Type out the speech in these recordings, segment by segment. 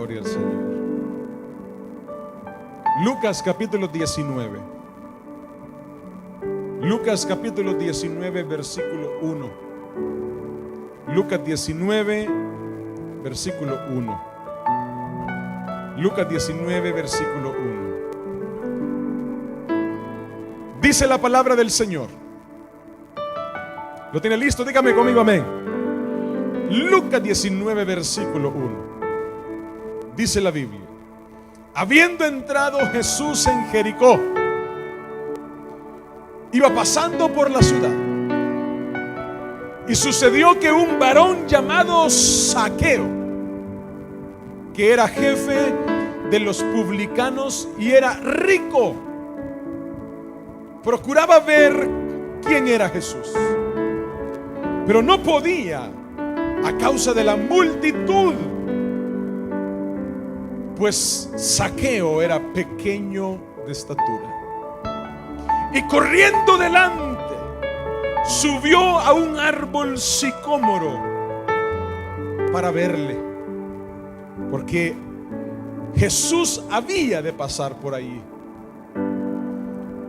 Gloria al Señor. Lucas capítulo 19. Lucas capítulo 19, versículo 1. Lucas 19, versículo 1. Lucas 19, versículo 1. Dice la palabra del Señor. ¿Lo tiene listo? Dígame conmigo amén. Lucas 19, versículo 1. Dice la Biblia: habiendo entrado Jesús en Jericó, iba pasando por la ciudad, y sucedió que un varón llamado Zaqueo, que era jefe de los publicanos y era rico, procuraba ver quién era Jesús, pero no podía a causa de la multitud, pues Zaqueo era pequeño de estatura. Y corriendo delante, subió a un árbol sicómoro para verle, porque Jesús había de pasar por ahí.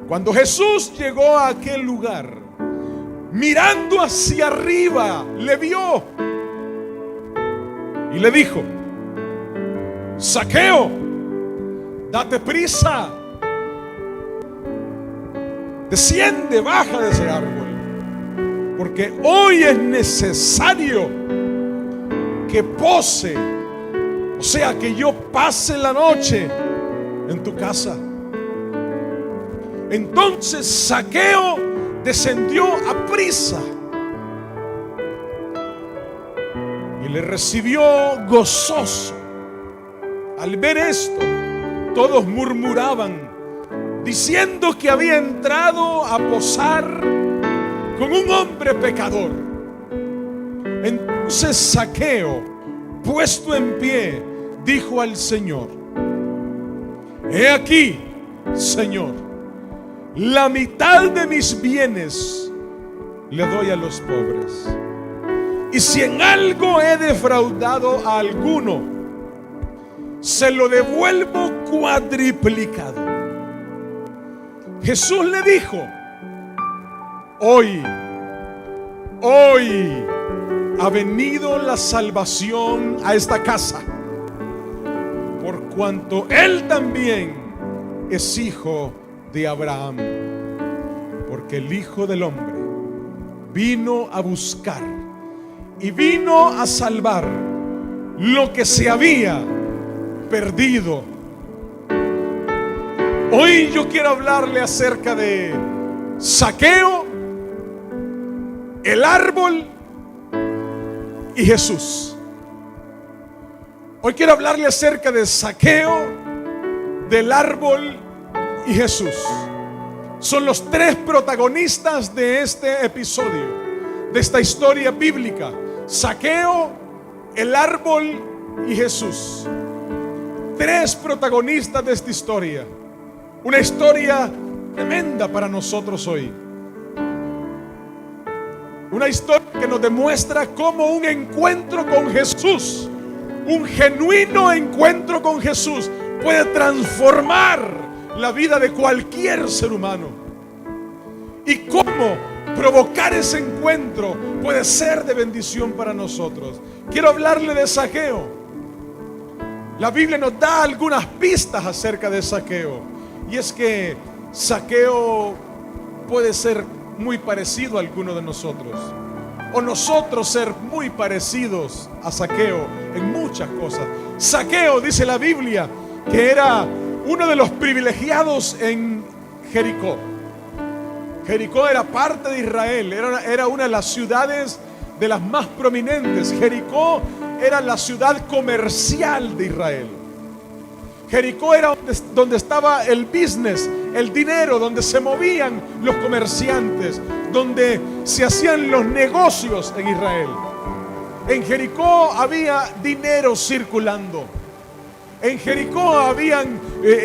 Cuando Jesús llegó a aquel lugar, mirando hacia arriba, le vio y le dijo: Zaqueo, date prisa, desciende, baja de ese árbol, porque hoy es necesario que pose, o sea, que yo pase la noche en tu casa. Entonces Zaqueo descendió a prisa y le recibió gozoso. Al ver esto, todos murmuraban, diciendo que había entrado a posar con un hombre pecador. Entonces Zaqueo, puesto en pie, dijo al Señor: he aquí, Señor, la mitad de mis bienes le doy a los pobres, y si en algo he defraudado a alguno, se lo devuelvo cuadriplicado. Jesús le dijo: hoy ha venido la salvación a esta casa, por cuanto él también es hijo de Abraham, porque el Hijo del Hombre vino a buscar y vino a salvar lo que se había perdido. Hoy yo quiero hablarle acerca de Zaqueo, el árbol y Jesús. Hoy quiero hablarle acerca de Zaqueo, del árbol y Jesús. Son los tres protagonistas de este episodio, de esta historia bíblica: Zaqueo, el árbol y Jesús. Tres protagonistas de esta historia. Una historia tremenda para nosotros hoy. Una historia que nos demuestra cómo un encuentro con Jesús, un genuino encuentro con Jesús, puede transformar la vida de cualquier ser humano. Y cómo provocar ese encuentro puede ser de bendición para nosotros. Quiero hablarle de Zaqueo. La Biblia nos da algunas pistas acerca de Zaqueo. Y es que Zaqueo puede ser muy parecido a alguno de nosotros, o nosotros ser muy parecidos a Zaqueo en muchas cosas. Zaqueo, dice la Biblia, que era uno de los privilegiados en Jericó. Jericó era parte de Israel, era una de las ciudades de las más prominentes. Jericó era la ciudad comercial de Israel. Jericó era donde estaba el business, el dinero, donde se movían los comerciantes, donde se hacían los negocios en Israel. En Jericó había dinero circulando. En Jericó habían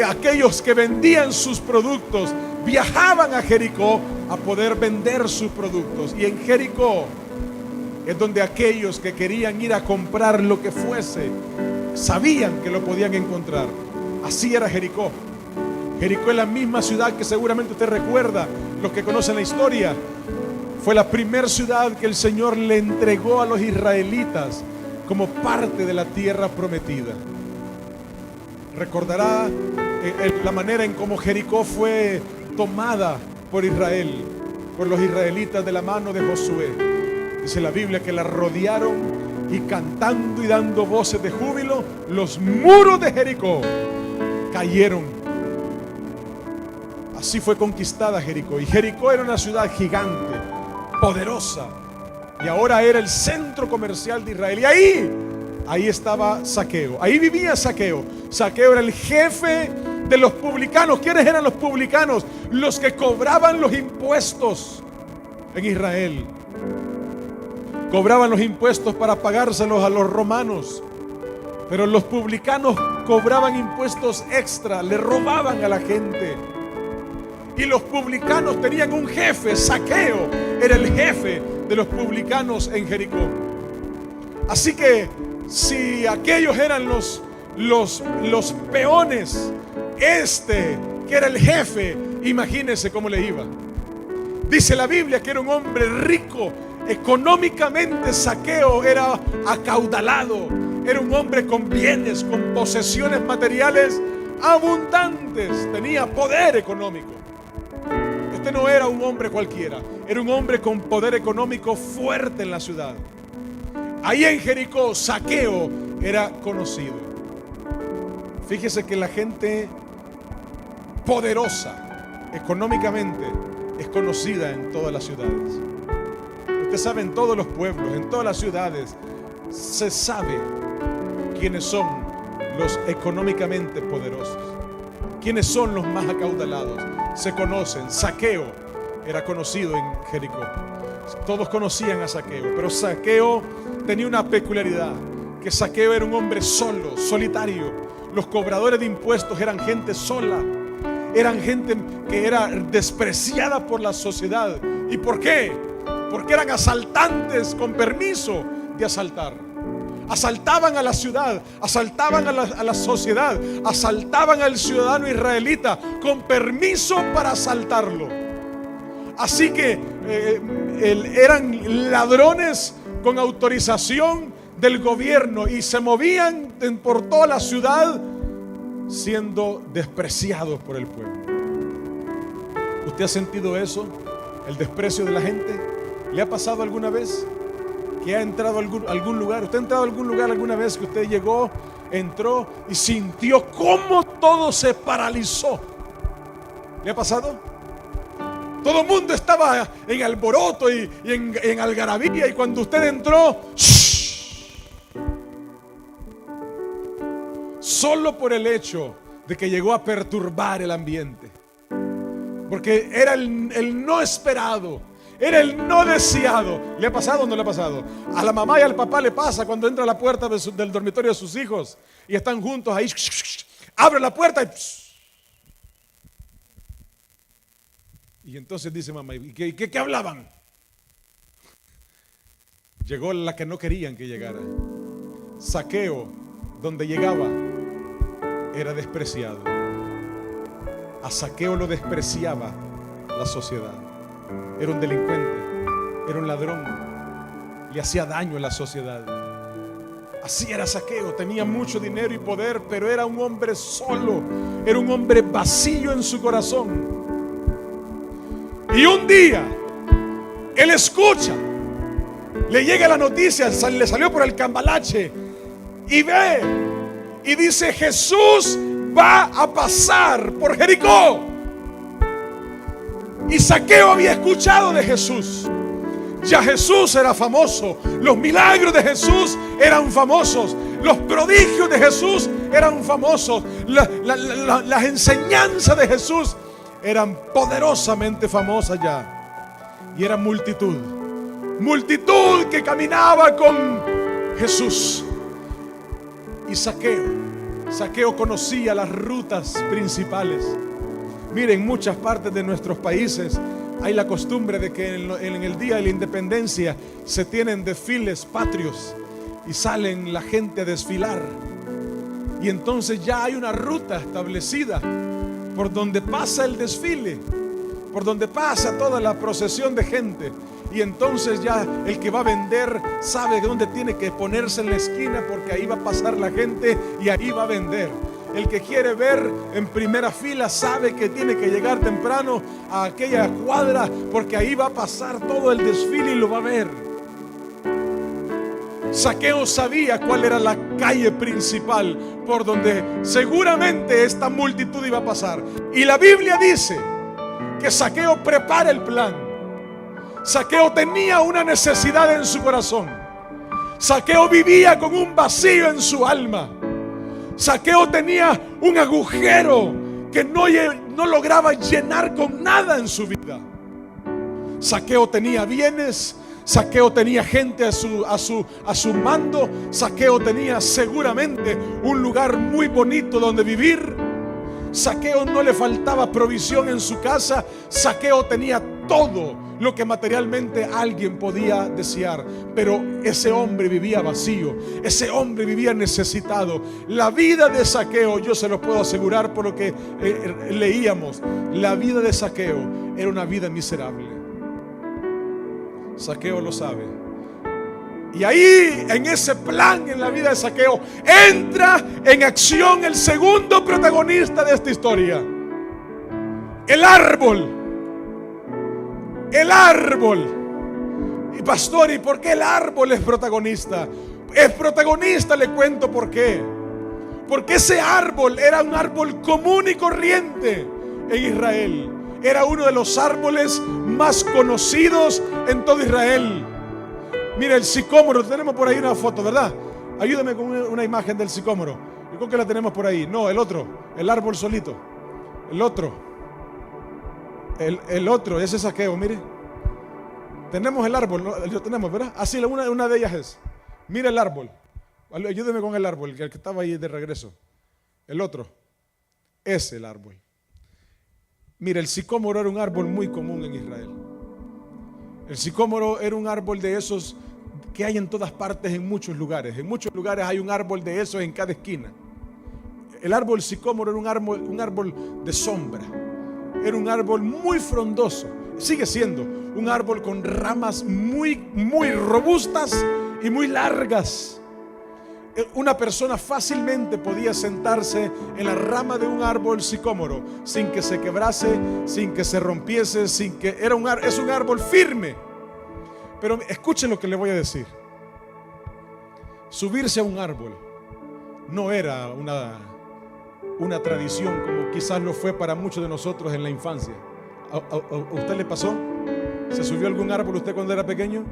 aquellos que vendían sus productos, viajaban a Jericó a poder vender sus productos. Y en Jericó es donde aquellos que querían ir a comprar lo que fuese, Sabían que lo podían encontrar. Así era Jericó. Jericó es la misma ciudad que seguramente usted recuerda, los que conocen la historia. Fue la primera ciudad que el Señor le entregó a los israelitas como parte de la tierra prometida. Recordará la manera en cómo Jericó fue tomada por Israel, por los israelitas de la mano de Josué. Dice la Biblia que la rodearon y cantando y dando voces de júbilo, los muros de Jericó cayeron. Así fue conquistada Jericó. Y Jericó era una ciudad gigante, poderosa, y ahora era el centro comercial de Israel. Y ahí estaba Zaqueo, ahí vivía Zaqueo. Zaqueo era el jefe de los publicanos. ¿Quiénes eran los publicanos? Los que cobraban los impuestos en Israel. Cobraban los impuestos para pagárselos a los romanos, pero los publicanos cobraban impuestos extra, le robaban a la gente. Y los publicanos tenían un jefe. Zaqueo era el jefe de los publicanos en Jericó. Así que si aquellos eran los peones, que era el jefe, imagínense cómo le iba. Dice la Biblia que era un hombre rico. Económicamente Zaqueo era acaudalado. Era un hombre con bienes, con posesiones materiales abundantes. Tenía poder económico. Este no era un hombre cualquiera, era un hombre con poder económico fuerte en la ciudad. Ahí en Jericó, Zaqueo era conocido. Fíjese que la gente poderosa económicamente es conocida en todas las ciudades. Usted sabe, en todos los pueblos, en todas las ciudades, se sabe quiénes son los económicamente poderosos, quiénes son los más acaudalados. Se conocen. Zaqueo era conocido en Jericó. Todos conocían a Zaqueo, pero Zaqueo tenía una peculiaridad, que Zaqueo era un hombre solo, solitario. Los cobradores de impuestos eran gente sola, eran gente que era despreciada por la sociedad. ¿Y por qué? Porque eran asaltantes con permiso de asaltar. Asaltaban a la ciudad, asaltaban a la sociedad, asaltaban al ciudadano israelita con permiso para asaltarlo. Así que eran ladrones con autorización del gobierno y se movían por toda la ciudad siendo despreciados por el pueblo. ¿Usted ha sentido eso? ¿El desprecio de la gente? ¿Le ha pasado alguna vez que ha entrado a algún lugar? ¿Usted ha entrado a algún lugar alguna vez que usted llegó, entró y sintió cómo todo se paralizó? ¿Le ha pasado? Todo el mundo estaba en alboroto y en algarabía, y cuando usted entró, solo por el hecho de que llegó a perturbar el ambiente, porque era el no esperado, era el no deseado. ¿Le ha pasado o no le ha pasado? A la mamá y al papá le pasa cuando entra a la puerta del dormitorio de sus hijos y están juntos ahí. Abre la puerta y entonces dice mamá, ¿y qué hablaban? Llegó la que no querían que llegara. Zaqueo, donde llegaba, era despreciado. A Zaqueo lo despreciaba la sociedad. Era un delincuente, era un ladrón, le hacía daño a la sociedad. Así era Zaqueo, tenía mucho dinero y poder, pero era un hombre solo, era un hombre vacío en su corazón. Y un día, él escucha, le llega la noticia, le salió por el cambalache y ve y dice: Jesús va a pasar por Jericó. Y Zaqueo había escuchado de Jesús. Ya Jesús era famoso. Los milagros de Jesús eran famosos. Los prodigios de Jesús eran famosos. Las enseñanzas de Jesús eran poderosamente famosas ya. Y era multitud. Multitud que caminaba con Jesús. Y Zaqueo conocía las rutas principales. Miren, en muchas partes de nuestros países hay la costumbre de que en el día de la independencia se tienen desfiles patrios y salen la gente a desfilar. Y entonces ya hay una ruta establecida por donde pasa el desfile, por donde pasa toda la procesión de gente. Y entonces ya el que va a vender sabe dónde tiene que ponerse en la esquina, porque ahí va a pasar la gente y ahí va a vender. El que quiere ver en primera fila sabe que tiene que llegar temprano a aquella cuadra, porque ahí va a pasar todo el desfile y lo va a ver. Zaqueo sabía cuál era la calle principal por donde seguramente esta multitud iba a pasar. Y la Biblia dice que Zaqueo prepara el plan. Zaqueo tenía una necesidad en su corazón. Zaqueo vivía con un vacío en su alma. Zaqueo tenía un agujero que no lograba llenar con nada en su vida. Zaqueo tenía bienes. Zaqueo tenía gente a su mando. Zaqueo tenía seguramente un lugar muy bonito donde vivir. Zaqueo no le faltaba provisión en su casa. Zaqueo tenía todo lo que materialmente alguien podía desear. Pero ese hombre vivía vacío. Ese hombre vivía necesitado. La vida de Zaqueo, yo se lo puedo asegurar por lo que leíamos, la vida de Zaqueo era una vida miserable. Zaqueo lo sabe. Y ahí, en ese plan, en la vida de Zaqueo, entra en acción el segundo protagonista de esta historia: el árbol. El árbol. Y pastor, ¿y por qué el árbol es protagonista? Es protagonista, le cuento por qué. Porque ese árbol era un árbol común y corriente en Israel. Era uno de los árboles más conocidos en todo Israel. Mira, el sicómoro, tenemos por ahí una foto, ¿verdad? Ayúdame con una imagen del sicómoro. Yo creo que la tenemos por ahí. No, el otro, el árbol solito. El otro. El otro, ese Zaqueo, mire. Tenemos el árbol, ¿no? Lo tenemos, ¿verdad? Así, una de ellas es. Mira el árbol. Ayúdeme con el árbol, el que estaba ahí de regreso. El otro. Es el árbol. Mira, el sicómoro era un árbol muy común en Israel. El sicómoro era un árbol de esos que hay en todas partes, en muchos lugares. En muchos lugares hay un árbol de esos en cada esquina. El árbol sicómoro era un árbol de sombra. Era un árbol muy frondoso. Sigue siendo un árbol con ramas muy, muy robustas y muy largas. Una persona fácilmente podía sentarse en la rama de un árbol sicómoro sin que se quebrase, sin que se rompiese, es un árbol firme. Pero escuchen lo que le voy a decir. Subirse a un árbol no era una tradición como quizás lo fue para muchos de nosotros en la infancia. ¿A usted le pasó? ¿Se subió a algún árbol usted cuando era pequeño?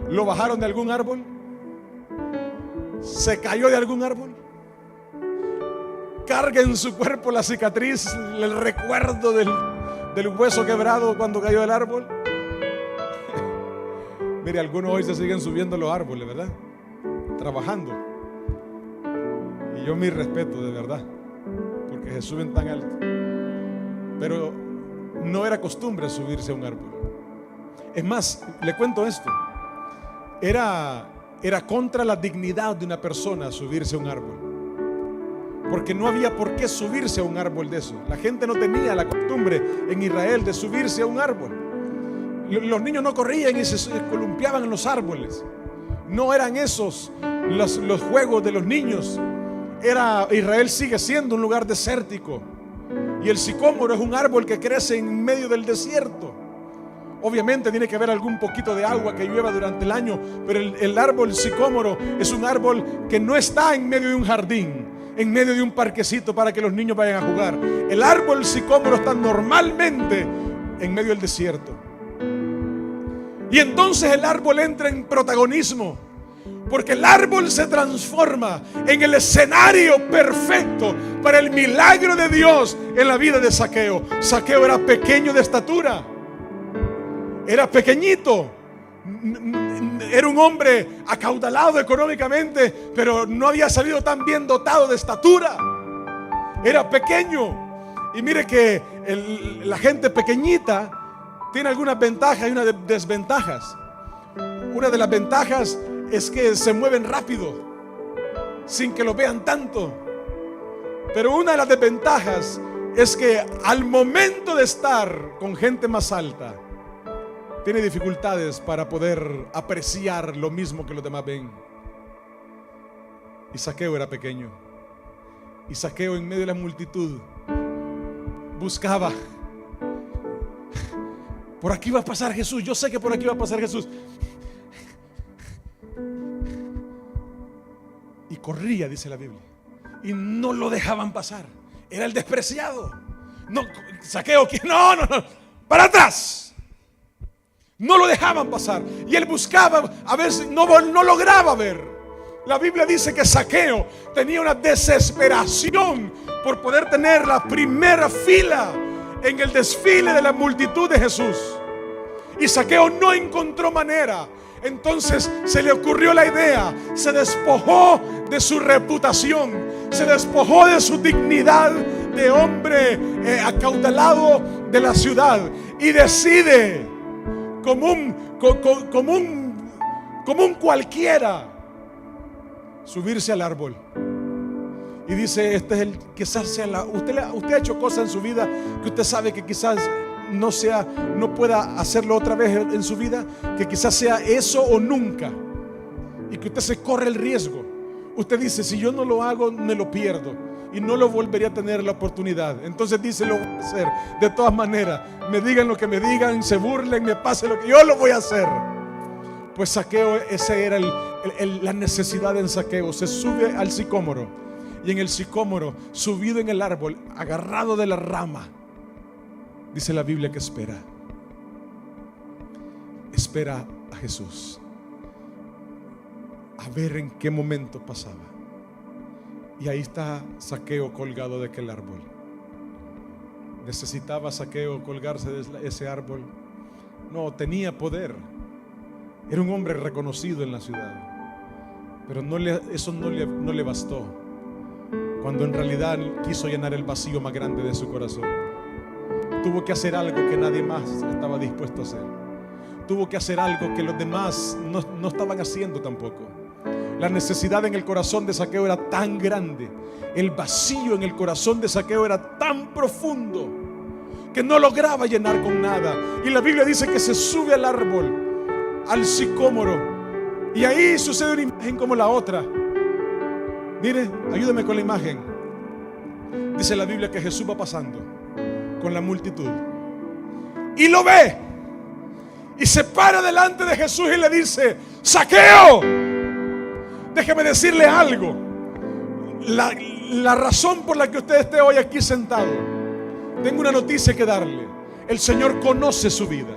¿Lo bajaron de algún árbol? ¿Se cayó de algún árbol? ¿Carga en su cuerpo la cicatriz, el recuerdo del hueso quebrado cuando cayó del árbol? Mire, algunos hoy se siguen subiendo a los árboles, ¿verdad? Trabajando. Y yo mi respeto, de verdad, porque se suben tan alto. Pero no era costumbre subirse a un árbol. Es más, le cuento esto. Era contra la dignidad de una persona subirse a un árbol, porque no había por qué subirse a un árbol de eso. La gente no tenía la costumbre en Israel de subirse a un árbol. Los niños no corrían y se columpiaban en los árboles. No eran esos los juegos de los niños. Israel sigue siendo un lugar desértico, y el sicómoro es un árbol que crece en medio del desierto. Obviamente tiene que haber algún poquito de agua que llueva durante el año, pero el árbol sicómoro es un árbol que no está en medio de un jardín, en medio de un parquecito para que los niños vayan a jugar. El árbol sicómoro está normalmente en medio del desierto. Y entonces el árbol entra en protagonismo, porque el árbol se transforma en el escenario perfecto para el milagro de Dios en la vida de Zaqueo. Zaqueo era pequeño de estatura. Era pequeñito, era un hombre acaudalado económicamente, pero no había salido tan bien dotado de estatura. Era pequeño. Y mire que la gente pequeñita tiene algunas ventajas y unas desventajas. Una de las ventajas es que se mueven rápido, sin que lo vean tanto. Pero una de las desventajas es que al momento de estar con gente más alta, tiene dificultades para poder apreciar lo mismo que los demás ven. Y Zaqueo era pequeño. Y Zaqueo, en medio de la multitud, buscaba: por aquí va a pasar Jesús, yo sé que por aquí va a pasar Jesús. Y corría, dice la Biblia, y no lo dejaban pasar. Era el despreciado. No, Zaqueo, no, para atrás. No lo dejaban pasar. Y él buscaba, a veces no lograba ver. La Biblia dice que Zaqueo tenía una desesperación por poder tener la primera fila en el desfile de la multitud de Jesús. Y Zaqueo no encontró manera. Entonces se le ocurrió la idea, se despojó de su reputación, se despojó de su dignidad de hombre acaudalado de la ciudad, y decide, como un cualquiera, subirse al árbol. Y dice: este es el, quizás sea usted ha hecho cosas en su vida que usted sabe que quizás no pueda hacerlo otra vez en su vida, que quizás sea eso o nunca, y que usted se corre el riesgo. Usted dice: si yo no lo hago, me lo pierdo y no lo volvería a tener la oportunidad. Entonces dice: lo voy a hacer de todas maneras, me digan lo que me digan, se burlen, me pase lo que yo lo voy a hacer. Pues Zaqueo, esa era la necesidad en Zaqueo. Se sube al sicómoro, y en el sicómoro, subido en el árbol, agarrado de la rama, dice la Biblia que espera a Jesús, a ver en qué momento pasaba. Y ahí está Zaqueo colgado de aquel árbol. ¿Necesitaba Zaqueo colgarse de ese árbol? No, tenía poder. Era un hombre reconocido en la ciudad. Pero eso no le bastó, cuando en realidad quiso llenar el vacío más grande de su corazón. Tuvo que hacer algo que nadie más estaba dispuesto a hacer. Tuvo que hacer algo que los demás no estaban haciendo tampoco. La necesidad en el corazón de Zaqueo era tan grande, el vacío en el corazón de Zaqueo era tan profundo, que no lograba llenar con nada. Y la Biblia dice que se sube al árbol, al sicómoro, y ahí sucede una imagen como la otra. Mire, ayúdame con la imagen. Dice la Biblia que Jesús va pasando con la multitud y lo ve, y se para delante de Jesús y le dice: Zaqueo, déjeme decirle algo. La razón por la que usted esté hoy aquí sentado, tengo una noticia que darle. El Señor conoce su vida.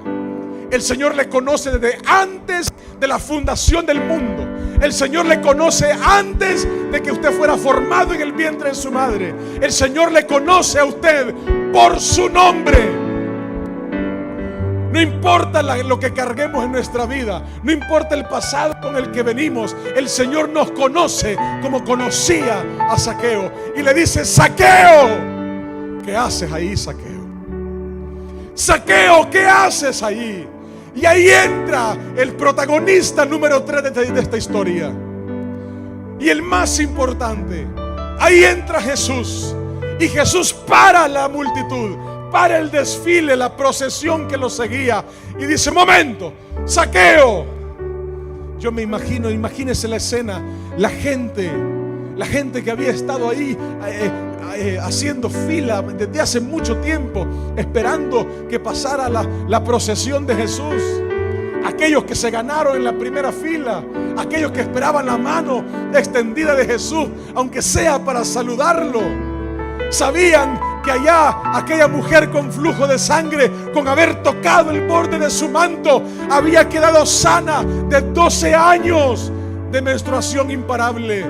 El Señor le conoce desde antes de la fundación del mundo. El Señor le conoce antes de que usted fuera formado en el vientre de su madre. El Señor le conoce a usted por su nombre. No importa lo que carguemos en nuestra vida, no importa el pasado con el que venimos, el Señor nos conoce como conocía a Zaqueo. Y le dice: Zaqueo, ¿qué haces ahí, Zaqueo? Zaqueo, ¿qué haces ahí? Y ahí entra el protagonista número 3 de esta historia. Y el más importante, ahí entra Jesús. Y Jesús para la multitud, para el desfile, la procesión que lo seguía, y dice: momento, Zaqueo. Yo me imagínese la escena, la gente que había estado ahí haciendo fila desde hace mucho tiempo, esperando que pasara la procesión de Jesús. Aquellos que se ganaron en la primera fila, aquellos que esperaban la mano extendida de Jesús, aunque sea para saludarlo. Sabían que allá aquella mujer con flujo de sangre, con haber tocado el borde de su manto, había quedado sana de 12 años de menstruación imparable.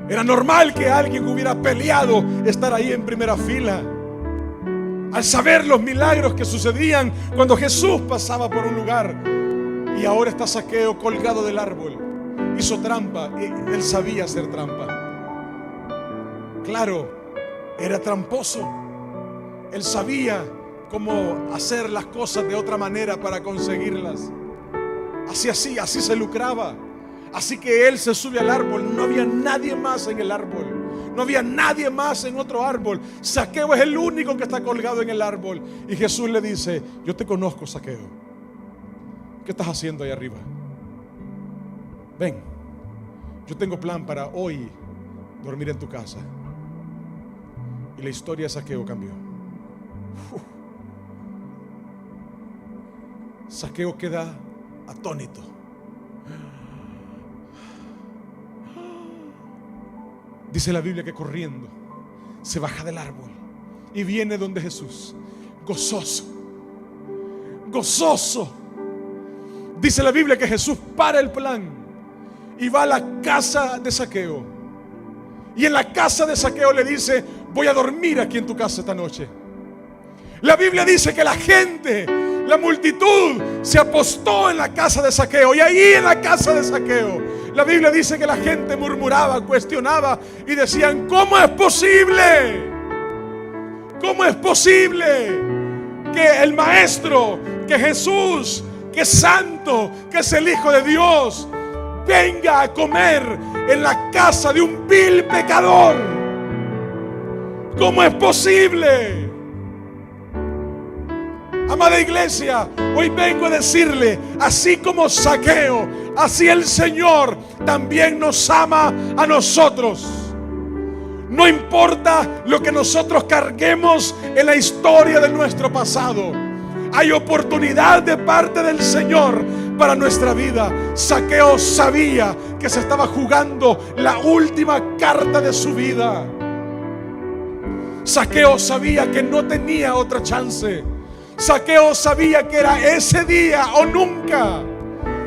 Era normal que alguien hubiera peleado estar ahí en primera fila. Al saber los milagros que sucedían cuando Jesús pasaba por un lugar. Y ahora está Zaqueo colgado del árbol. Hizo trampa. Él sabía hacer trampa. Claro, era tramposo. Él sabía cómo hacer las cosas de otra manera para conseguirlas. Así se lucraba. Así que él se sube al árbol. No había nadie más en el árbol. No había nadie más en otro árbol. Zaqueo es el único que está colgado en el árbol. Y Jesús le dice: yo te conozco, Zaqueo. ¿Qué estás haciendo ahí arriba? Ven, yo tengo plan para hoy dormir en tu casa. Y la historia de Zaqueo cambió. Zaqueo queda atónito. Dice la Biblia que corriendo se baja del árbol y viene donde Jesús, gozoso, gozoso. Dice la Biblia que Jesús para el plan y va a la casa de Zaqueo. Y en la casa de Zaqueo le dice: voy a dormir aquí en tu casa esta noche. La Biblia dice que la gente, la multitud, se apostó en la casa de Zaqueo. Y ahí en la casa de Zaqueo, la Biblia dice que la gente murmuraba, cuestionaba y decían: ¿cómo es posible? ¿Cómo es posible que el Maestro, que Jesús, que es santo, que es el Hijo de Dios, venga a comer en la casa de un vil pecador? ¿Cómo es posible? Amada iglesia, hoy vengo a decirle: así como Zaqueo, así el Señor también nos ama a nosotros. No importa lo que nosotros carguemos en la historia de nuestro pasado, hay oportunidad de parte del Señor para nuestra vida. Zaqueo sabía que se estaba jugando la última carta de su vida. Zaqueo sabía que no tenía otra chance. Zaqueo sabía que era ese día o nunca.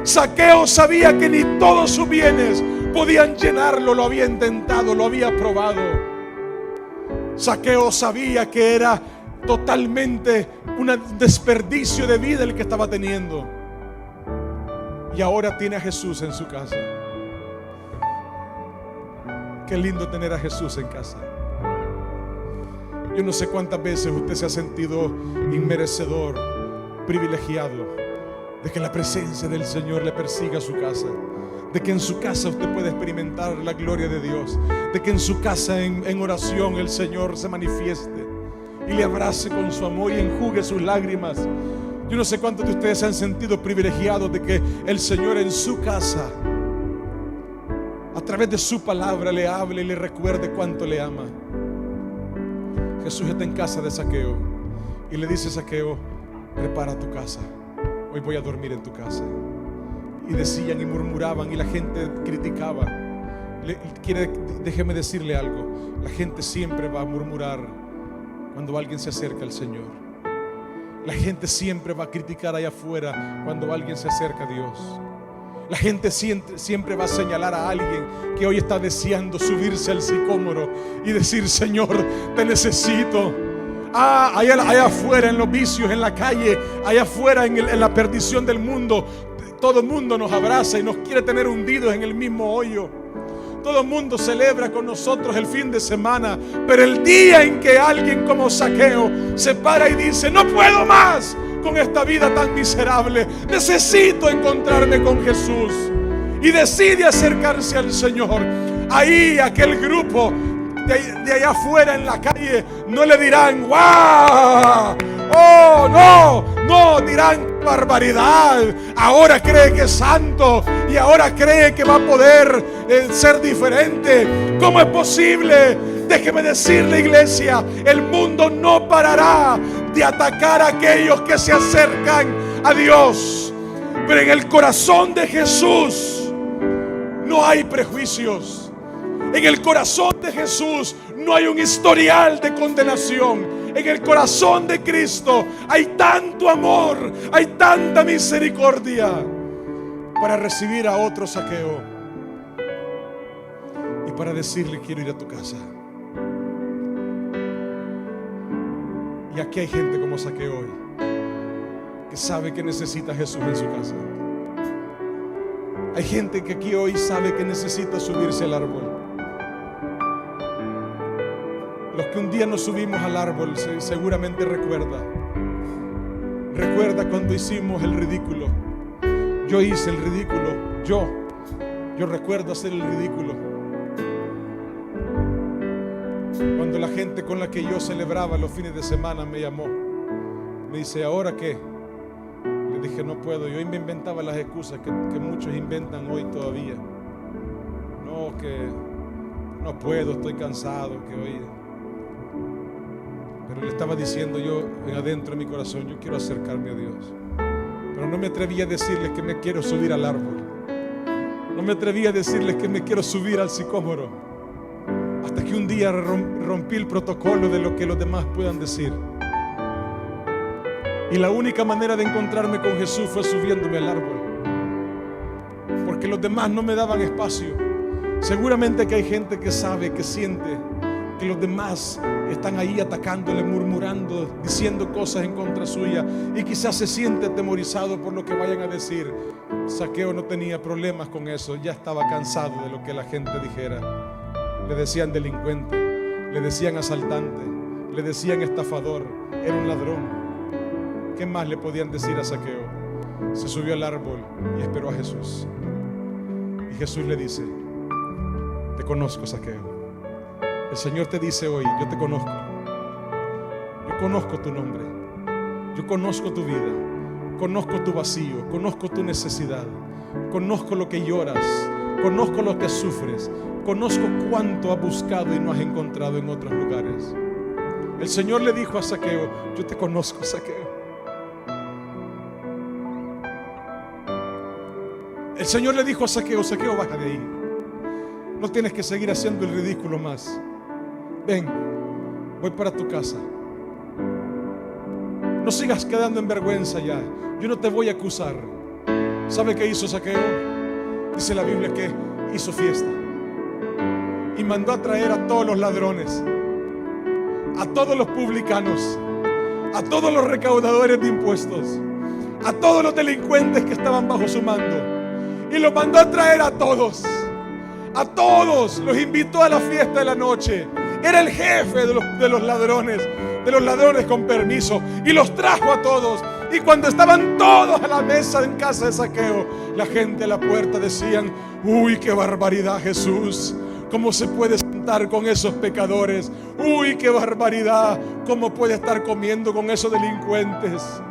Zaqueo sabía que ni todos sus bienes podían llenarlo. Lo había intentado, lo había probado. Zaqueo sabía que era totalmente un desperdicio de vida el que estaba teniendo. Y ahora tiene a Jesús en su casa. Qué lindo tener a Jesús en casa. Yo no sé cuántas veces usted se ha sentido inmerecedor, privilegiado, de que la presencia del Señor le persiga a su casa, de que en su casa usted puede experimentar la gloria de Dios, de que en su casa en oración el Señor se manifieste y le abrace con su amor y enjugue sus lágrimas. Yo no sé cuántos de ustedes se han sentido privilegiados de que el Señor en su casa, a través de su palabra, le hable y le recuerde cuánto le ama. Jesús está en casa de Zaqueo y le dice: Zaqueo, prepara tu casa, hoy voy a dormir en tu casa. Y decían y murmuraban y la gente criticaba. Déjeme decirle algo: la gente siempre va a murmurar cuando alguien se acerca al Señor. La gente siempre va a criticar allá afuera cuando alguien se acerca a Dios. La gente siempre va a señalar a alguien que hoy está deseando subirse al sicómoro y decir: Señor, te necesito. Allá afuera en los vicios, en la calle, allá afuera en la perdición del mundo, todo el mundo nos abraza y nos quiere tener hundidos en el mismo hoyo. Todo el mundo celebra con nosotros el fin de semana, pero el día en que alguien como Zaqueo se para y dice: no puedo más con esta vida tan miserable, necesito encontrarme con Jesús, y decide acercarse al Señor, ahí aquel grupo de allá afuera en la calle no le dirán: ¡wow! ¡Oh, no! Dirán: barbaridad, ahora cree que es santo y ahora cree que va a poder ser diferente. ¿Cómo es posible? Déjeme decirle, iglesia, el mundo no parará de atacar a aquellos que se acercan a Dios, pero en el corazón de Jesús no hay prejuicios. En el corazón de Jesús no hay un historial de condenación. En el corazón de Cristo hay tanto amor, hay tanta misericordia para recibir a otro Zaqueo y para decirle: quiero ir a tu casa. Y aquí hay gente como Zaqueo hoy, que sabe que necesita a Jesús en su casa. Hay gente que aquí hoy sabe que necesita subirse al árbol. Los que un día nos subimos al árbol seguramente recuerda cuando hicimos el ridículo. Yo hice el ridículo. Yo recuerdo hacer el ridículo. Cuando la gente con la que yo celebraba los fines de semana me llamó, me dice, ¿ahora qué? Le dije, no puedo. Yo me inventaba las excusas que muchos inventan hoy todavía. No, que no puedo, estoy cansado, que hoy. Pero le estaba diciendo yo adentro de mi corazón, yo quiero acercarme a Dios. Pero no me atreví a decirles que me quiero subir al árbol. No me atreví a decirles que me quiero subir al sicómoro. Hasta que un día rompí el protocolo de lo que los demás puedan decir. Y la única manera de encontrarme con Jesús fue subiéndome al árbol. Porque los demás no me daban espacio. Seguramente que hay gente que sabe, que siente que los demás están ahí atacándole, murmurando, diciendo cosas en contra suya, y quizás se siente atemorizado por lo que vayan a decir. Zaqueo no tenía problemas con eso, ya estaba cansado de lo que la gente dijera. Le decían delincuente, le decían asaltante, le decían estafador, era un ladrón. ¿Qué más le podían decir a Zaqueo? Se subió al árbol y esperó a Jesús. Y Jesús le dice, te conozco, Zaqueo. El Señor te dice hoy, yo te conozco. Yo conozco tu nombre. Yo conozco tu vida. Conozco tu vacío. Conozco tu necesidad. Conozco lo que lloras. Conozco lo que sufres. Conozco cuánto has buscado y no has encontrado en otros lugares. El Señor le dijo a Zaqueo, yo te conozco, Zaqueo. El Señor le dijo a Zaqueo, Zaqueo, baja de ahí. No tienes que seguir haciendo el ridículo más. Ven, voy para tu casa. No sigas quedando en vergüenza ya. Yo no te voy a acusar. ¿Sabe qué hizo Zaqueo? Dice la Biblia que hizo fiesta y mandó a traer a todos los ladrones, a todos los publicanos, a todos los recaudadores de impuestos, a todos los delincuentes que estaban bajo su mando, y los mandó a traer a todos. A todos los invitó a la fiesta de la noche. Era el jefe de los ladrones con permiso, y los trajo a todos. Y cuando estaban todos a la mesa en casa de Zaqueo, la gente a la puerta decían, uy, qué barbaridad, Jesús, ¿cómo se puede sentar con esos pecadores? Uy, qué barbaridad, ¿cómo puede estar comiendo con esos delincuentes?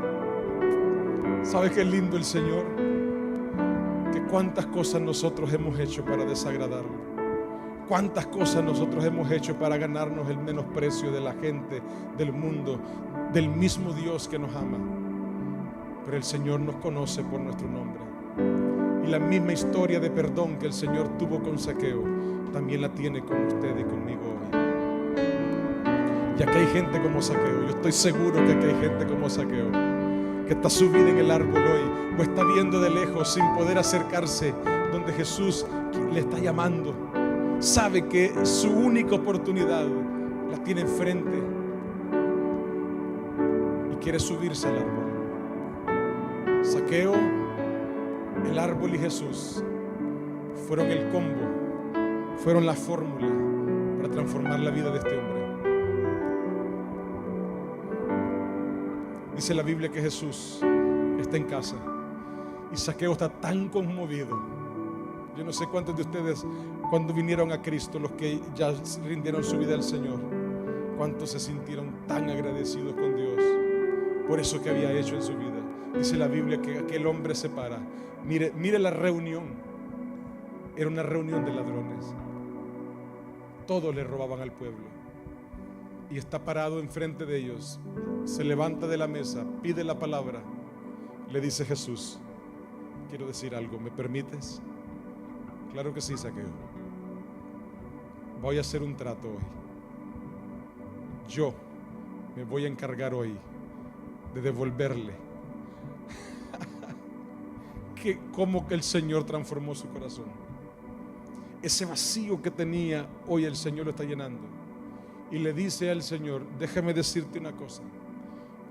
¿Sabe qué lindo el Señor? Que cuántas cosas nosotros hemos hecho para desagradarlo. Cuántas cosas nosotros hemos hecho para ganarnos el menosprecio de la gente, del mundo, del mismo Dios que nos ama. Pero el Señor nos conoce por nuestro nombre. Y la misma historia de perdón que el Señor tuvo con Zaqueo, también la tiene con usted y conmigo hoy. Ya que hay gente como Zaqueo, yo estoy seguro que aquí hay gente como Zaqueo, que está subida en el árbol hoy, o está viendo de lejos sin poder acercarse donde Jesús le está llamando. Sabe que su única oportunidad la tiene enfrente y quiere subirse al árbol. Zaqueo, el árbol y Jesús fueron el combo, fueron la fórmula para transformar la vida de este hombre. Dice la Biblia que Jesús está en casa y Zaqueo está tan conmovido. Yo no sé cuántos de ustedes, cuando vinieron a Cristo, los que ya rindieron su vida al Señor, cuántos se sintieron tan agradecidos con Dios por eso que había hecho en su vida. Dice la Biblia que aquel hombre se para. Mire la reunión. Era una reunión de ladrones. Todos le robaban al pueblo. Y está parado enfrente de ellos. Se levanta de la mesa, pide la palabra. Le dice Jesús, quiero decir algo, ¿me permites? Claro que sí, Zaqueo. Voy a hacer un trato hoy. Yo me voy a encargar hoy de devolverle cómo que el Señor transformó su corazón. Ese vacío que tenía, hoy el Señor lo está llenando. Y le dice al Señor, déjame decirte una cosa,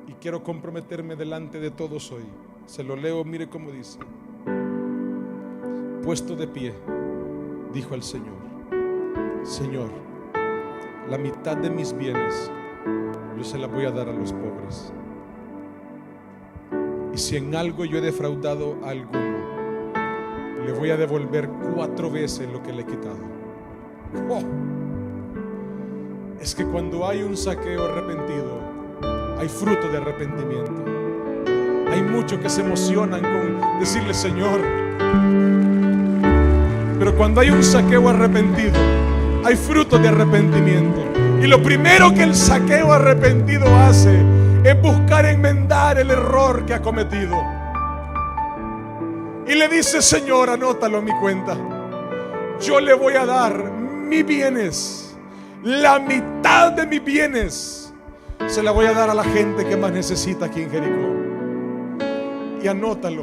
y quiero comprometerme delante de todos hoy. Se lo leo, mire cómo dice. Puesto de pie, dijo al Señor, Señor, la mitad de mis bienes yo se la voy a dar a los pobres. Y si en algo yo he defraudado a alguno, le voy a devolver 4 veces lo que le he quitado. es que cuando hay un Zaqueo arrepentido, hay fruto de arrepentimiento. Hay muchos que se emocionan con decirle Señor, pero cuando hay un Zaqueo arrepentido, hay fruto de arrepentimiento. Y lo primero que el Zaqueo arrepentido hace es buscar enmendar el error que ha cometido. Y le dice, Señor, anótalo en mi cuenta. Yo le voy a dar mis bienes, la mitad de mis bienes se la voy a dar a la gente que más necesita aquí en Jericó. Y anótalo.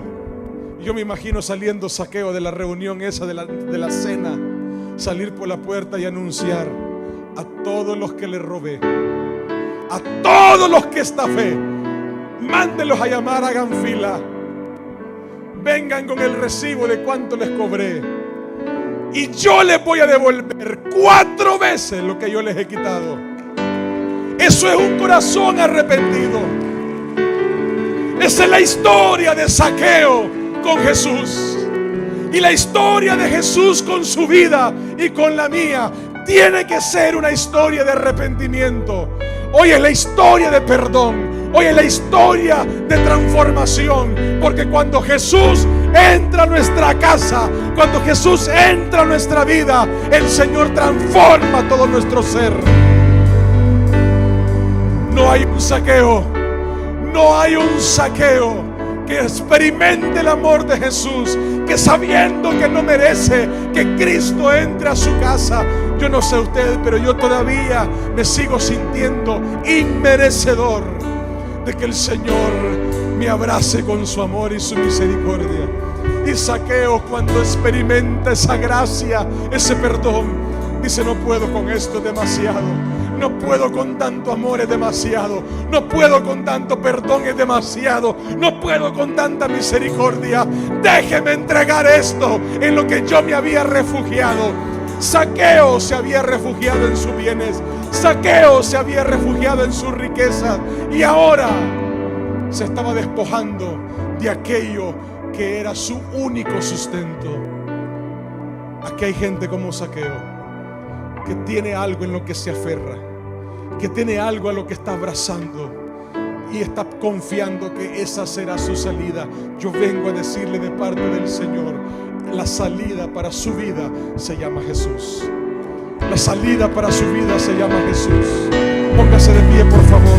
Yo me imagino saliendo Zaqueo de la reunión esa de la cena, salir por la puerta y anunciar a todos los que le robé, a todos los que estafé, mándenlos a llamar, hagan fila, vengan con el recibo de cuánto les cobré y yo les voy a devolver 4 veces lo que yo les he quitado. Eso es un corazón arrepentido. Esa es la historia de Zaqueo con Jesús. Y la historia de Jesús con su vida y con la mía tiene que ser una historia de arrepentimiento. Hoy es la historia de perdón. Hoy es la historia de transformación. Porque cuando Jesús entra a nuestra casa, cuando Jesús entra a nuestra vida, el Señor transforma todo nuestro ser. No hay un Zaqueo, no hay un Zaqueo que experimente el amor de Jesús, que sabiendo que no merece que Cristo entre a su casa. Yo no sé usted, pero yo todavía me sigo sintiendo inmerecedor de que el Señor me abrace con su amor y su misericordia. Y Zaqueo, cuando experimenta esa gracia, ese perdón, dice: no puedo con esto, es demasiado. No puedo con tanto amor, es demasiado. No puedo con tanto perdón, es demasiado. No puedo con tanta misericordia. Déjeme entregar esto en lo que yo me había refugiado. Zaqueo se había refugiado en sus bienes. Zaqueo se había refugiado en sus riquezas. Y ahora se estaba despojando de aquello que era su único sustento. Aquí hay gente como Zaqueo, que tiene algo en lo que se aferra, que tiene algo a lo que está abrazando y está confiando que esa será su salida. Yo vengo a decirle de parte del Señor: la salida para su vida se llama Jesús. La salida para su vida se llama Jesús. Póngase de pie, por favor.